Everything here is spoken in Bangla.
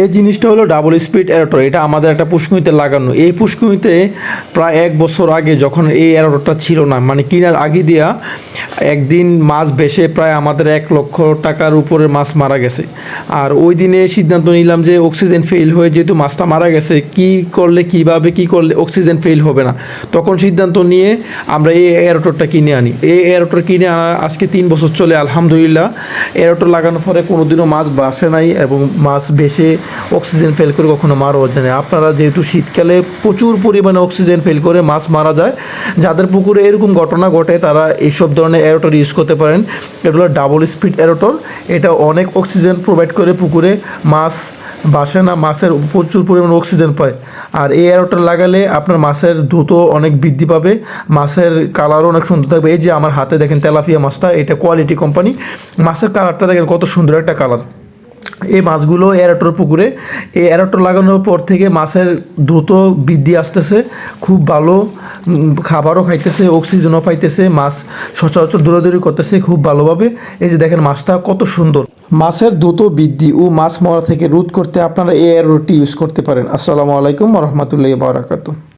এই জিনিসটা হলো ডাবল স্পিড এরোটর। এটা আমাদের একটা পুষ্কুনিতে লাগানো। এই পুষ্কুনিতে প্রায় 1 বছর আগে যখন এই এরোটরটা ছিল না, মানে কেনার আগে দিয়া একদিন মাছ বেশে প্রায় আমাদের 1 লক্ষ টাকার উপরে মাছ মারা গেছে। আর ওই দিনে সিদ্ধান্ত নিলাম যে অক্সিজেন ফেল হয়ে যেহেতু মাছটা মারা গেছে, কীভাবে কী করলে অক্সিজেন ফেল হবে না, তখন সিদ্ধান্ত নিয়ে আমরা এই এরোটরটা কিনে আনি। এই এরোটর কিনে আজকে 3 বছর চলে আলহামদুলিল্লাহ। এরোটর লাগানোর পরে কোনোদিনও মাছ বাসে নাই এবং মাছ বেশে অক্সিজেন ফেল করে কখনো মারাও যায় না। আপনারা যেহেতু শীতকালে প্রচুর পরিমাণে অক্সিজেন ফেল করে মাছ মারা যায়, যাদের পুকুরে এরকম ঘটনা ঘটে তারা এইসব ধরনের এরোটর ইউজ করতে পারেন। এটা হলো ডাবল স্পিড এরোটর। এটা অনেক অক্সিজেন প্রোভাইড করে, পুকুরে মাছ বাসে না, মাছের প্রচুর পরিমাণে অক্সিজেন পায়। আর এই এরোটর লাগালে আপনার মাছের দ্রুত অনেক বৃদ্ধি পাবে, মাছের কালারও অনেক সুন্দর থাকবে। এই যে আমার হাতে দেখেন তেলাপিয়া মাছটা, এটা কোয়ালিটি কোম্পানি। মাছের কালারটা দেখেন কত সুন্দর একটা কালার। এই মাছগুলো এরোটর পুকুরে, এই এরোটর লাগানোর পর থেকে মাছের দ্রুত বৃদ্ধি আসতেছে, খুব ভালো খাবারও খাইতেছে, অক্সিজেনও পাইতেছে, মাছ সচরাচর দৌড়াদৌড়ি করতেছে খুব ভালোভাবে। এই যে দেখেন মাছটা কত সুন্দর। মাছের দ্রুত বৃদ্ধি ও মাছ মরা থেকে রোধ করতে আপনারা এই এরোটরটি ইউজ করতে পারেন। আসসালামু আলাইকুম ওয়া রাহমাতুল্লাহি ওয়া বারাকাতুহু।